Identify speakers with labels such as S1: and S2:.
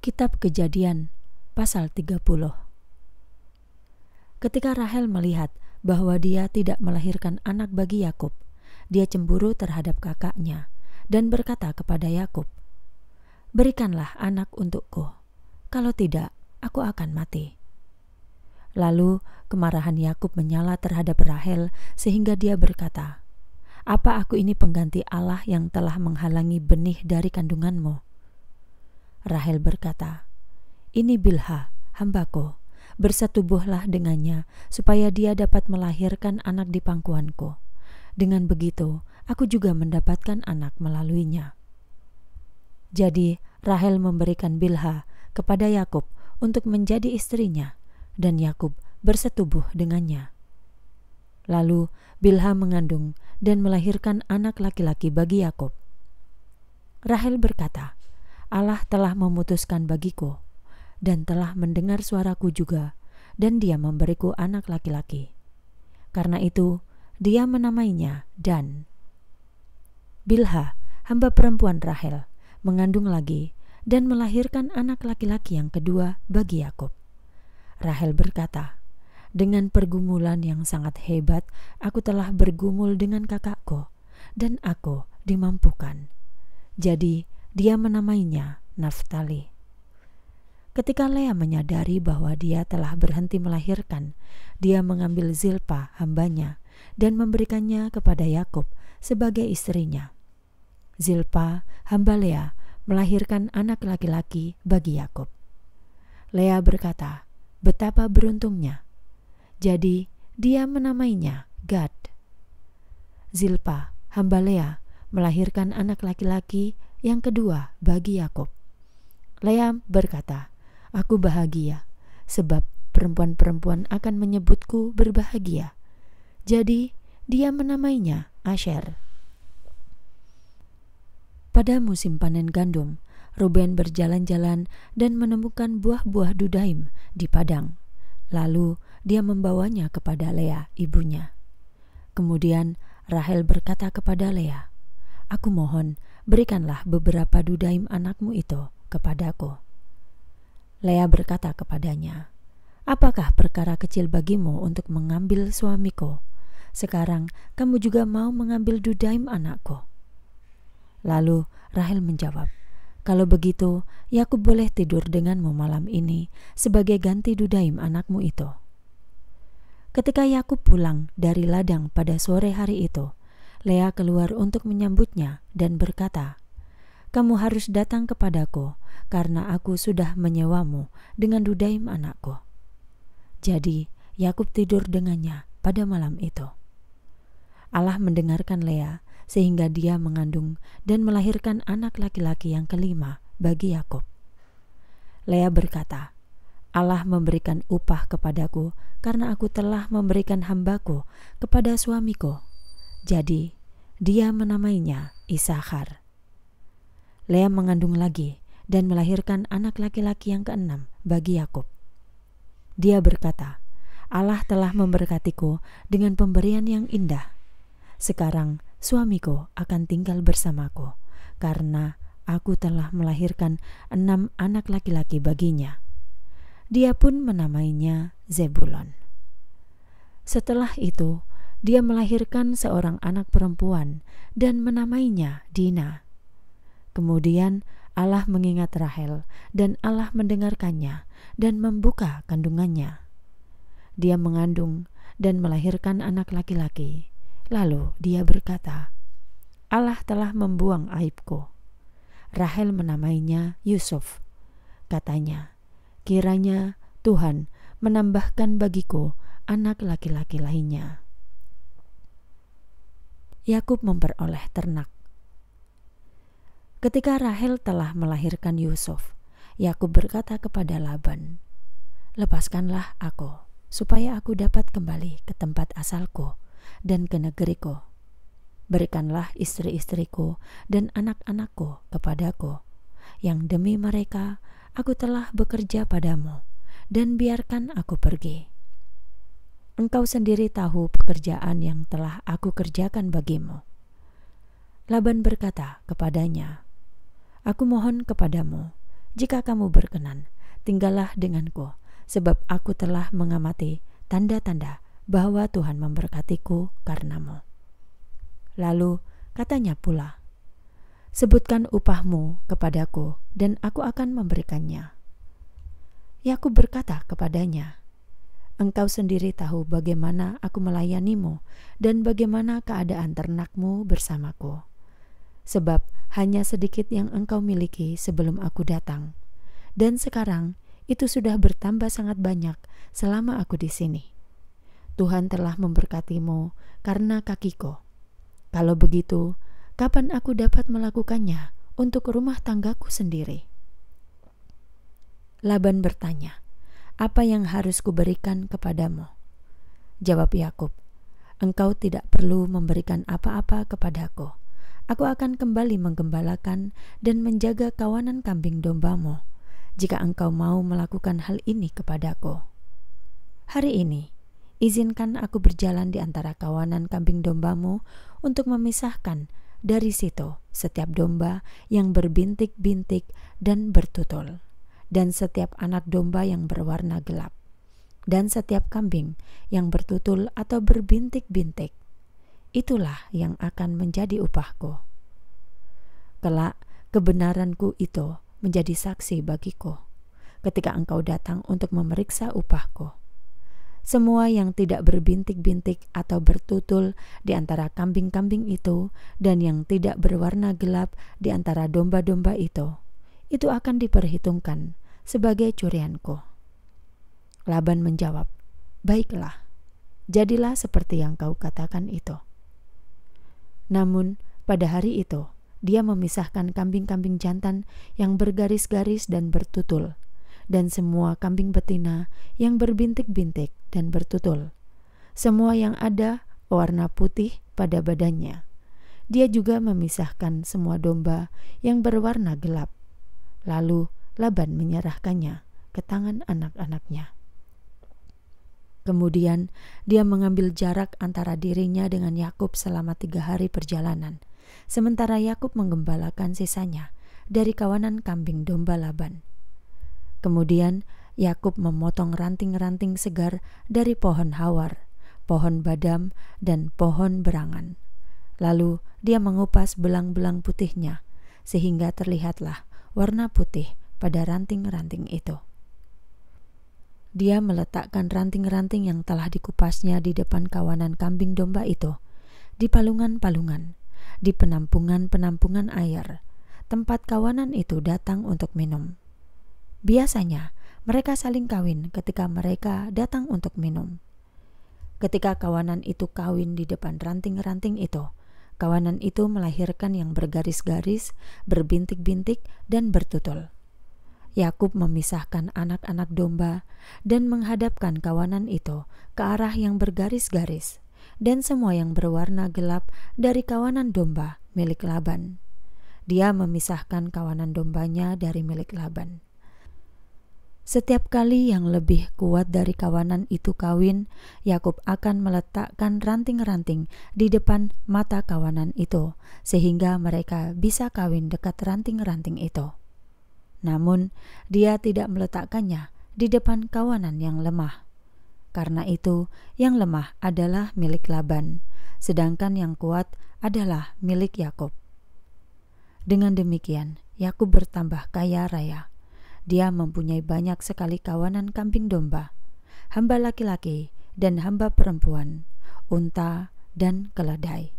S1: Kitab Kejadian pasal 30. Ketika Rahel melihat bahwa dia tidak melahirkan anak bagi Yakub, dia cemburu terhadap kakaknya dan berkata kepada Yakub, "Berikanlah anak untukku, kalau tidak aku akan mati." Lalu kemarahan Yakub menyala terhadap Rahel sehingga dia berkata, "Apa aku ini pengganti Allah yang telah menghalangi benih dari kandunganmu?" Rahel berkata, "Ini Bilha, hambaku, bersetubuhlah dengannya supaya dia dapat melahirkan anak di pangkuanku. Dengan begitu, aku juga mendapatkan anak melaluinya." Jadi Rahel memberikan Bilha kepada Yakub untuk menjadi istrinya, dan Yakub bersetubuh dengannya. Lalu Bilha mengandung dan melahirkan anak laki-laki bagi Yakub. Rahel berkata, "Allah telah memutuskan bagiku dan telah mendengar suaraku juga, dan dia memberiku anak laki-laki." Karena itu dia menamainya Dan. Bilha, hamba perempuan Rahel, mengandung lagi dan melahirkan anak laki-laki yang kedua bagi Yakub. Rahel berkata, "Dengan pergumulan yang sangat hebat aku telah bergumul dengan kakakku, dan aku dimampukan." Jadi dia menamainya Naftali. Ketika Lea menyadari bahwa dia telah berhenti melahirkan, dia mengambil Zilpa hambanya dan memberikannya kepada Yakub sebagai istrinya. Zilpa, hamba Lea, melahirkan anak laki-laki bagi Yakub. Lea berkata, "Betapa beruntungnya." Jadi dia menamainya Gad. Zilpa, hamba Lea, melahirkan anak laki-laki yang kedua bagi Yakub. Lea berkata, "Aku bahagia, sebab perempuan-perempuan akan menyebutku berbahagia." Jadi dia menamainya Asher. Pada musim panen gandum, Ruben berjalan-jalan dan menemukan buah-buah dudaim di padang. Lalu dia membawanya kepada Lea, ibunya. Kemudian Rahel berkata kepada Lea, "Aku mohon, berikanlah beberapa dudaim anakmu itu kepadaku." Lea berkata kepadanya, "Apakah perkara kecil bagimu untuk mengambil suamiku? Sekarang kamu juga mau mengambil dudaim anakku?" Lalu Rahel menjawab, "Kalau begitu, Yakub boleh tidur denganmu malam ini sebagai ganti dudaim anakmu itu." Ketika Yakub pulang dari ladang pada sore hari itu, Lea keluar untuk menyambutnya dan berkata, "Kamu harus datang kepadaku, karena aku sudah menyewamu dengan dudaim anakku." Jadi Yakub tidur dengannya pada malam itu. Allah mendengarkan Lea sehingga dia mengandung dan melahirkan anak laki-laki yang kelima bagi Yakub. Lea berkata, "Allah memberikan upah kepadaku karena aku telah memberikan hambaku kepada suamiku." Jadi dia menamainya Isakhar. Lea mengandung lagi dan melahirkan anak laki-laki yang keenam bagi Yakub. Dia berkata, "Allah telah memberkatiku dengan pemberian yang indah. Sekarang suamiku akan tinggal bersamaku, karena aku telah melahirkan 6 anak laki-laki baginya." Dia pun menamainya Zebulon. Setelah itu, dia melahirkan seorang anak perempuan dan menamainya Dina. Kemudian Allah mengingat Rahel dan Allah mendengarkannya dan membuka kandungannya. Dia mengandung dan melahirkan anak laki-laki. Lalu dia berkata, "Allah telah membuang aibku." Rahel menamainya Yusuf. Katanya, "Kiranya Tuhan menambahkan bagiku anak laki-laki lainnya." Yakub memperoleh ternak. Ketika Rahel telah melahirkan Yusuf, Yakub berkata kepada Laban, "Lepaskanlah aku, supaya aku dapat kembali ke tempat asalku dan ke negeriku. Berikanlah istri-istriku dan anak-anakku kepadaku, yang demi mereka aku telah bekerja padamu, dan biarkan aku pergi. Engkau sendiri tahu pekerjaan yang telah aku kerjakan bagimu." Laban berkata kepadanya, "Aku mohon kepadamu, jika kamu berkenan, tinggallah denganku, sebab aku telah mengamati tanda-tanda bahwa Tuhan memberkatiku karenamu." Lalu katanya pula, "Sebutkan upahmu kepadaku dan aku akan memberikannya." Yakub berkata kepadanya, "Engkau sendiri tahu bagaimana aku melayanimu dan bagaimana keadaan ternakmu bersamaku. Sebab hanya sedikit yang engkau miliki sebelum aku datang, dan sekarang itu sudah bertambah sangat banyak selama aku di sini. Tuhan telah memberkatimu karena kakiku. Kalau begitu, kapan aku dapat melakukannya untuk rumah tanggaku sendiri?" Laban bertanya, "Apa yang harus kuberikan kepadamu?" Jawab Yakub, "Engkau tidak perlu memberikan apa-apa kepadaku. Aku akan kembali menggembalakan dan menjaga kawanan kambing dombamu, jika engkau mau melakukan hal ini kepadaku. Hari ini, izinkan aku berjalan di antara kawanan kambing dombamu untuk memisahkan dari situ setiap domba yang berbintik-bintik dan bertutul, dan setiap anak domba yang berwarna gelap, dan setiap kambing yang bertutul atau berbintik-bintik. Itulah yang akan menjadi upahku. Kelak kebenaranku itu menjadi saksi bagiku ketika engkau datang untuk memeriksa upahku. Semua yang tidak berbintik-bintik atau bertutul di antara kambing-kambing itu, dan yang tidak berwarna gelap di antara domba-domba itu akan diperhitungkan sebagai curianku." Laban menjawab, "Baiklah, jadilah seperti yang kau katakan itu." Namun pada hari itu dia memisahkan kambing-kambing jantan yang bergaris-garis dan bertutul, dan semua kambing betina yang berbintik-bintik dan bertutul, semua yang ada warna putih pada badannya. Dia juga memisahkan semua domba yang berwarna gelap. Lalu Laban menyerahkannya ke tangan anak-anaknya. Kemudian dia mengambil jarak antara dirinya dengan Yakub selama 3 hari perjalanan, sementara Yakub menggembalakan sisanya dari kawanan kambing domba Laban. Kemudian Yakub memotong ranting-ranting segar dari pohon hawar, pohon badam, dan pohon berangan. Lalu dia mengupas belang-belang putihnya, sehingga terlihatlah warna putih pada ranting-ranting itu. Dia meletakkan ranting-ranting yang telah dikupasnya di depan kawanan kambing domba itu, di palungan-palungan, di penampungan-penampungan air, tempat kawanan itu datang untuk minum. Biasanya mereka saling kawin ketika mereka datang untuk minum. Ketika kawanan itu kawin di depan ranting-ranting itu, kawanan itu melahirkan yang bergaris-garis, berbintik-bintik, dan bertutul. Yakub memisahkan anak-anak domba dan menghadapkan kawanan itu ke arah yang bergaris-garis, dan semua yang berwarna gelap dari kawanan domba milik Laban. Dia memisahkan kawanan dombanya dari milik Laban. Setiap kali yang lebih kuat dari kawanan itu kawin, Yakub akan meletakkan ranting-ranting di depan mata kawanan itu, sehingga mereka bisa kawin dekat ranting-ranting itu. Namun dia tidak meletakkannya di depan kawanan yang lemah. Karena itu yang lemah adalah milik Laban, sedangkan yang kuat adalah milik Yakub. Dengan demikian Yakub bertambah kaya raya. Dia mempunyai banyak sekali kawanan kambing domba, hamba laki-laki dan hamba perempuan, unta dan keledai.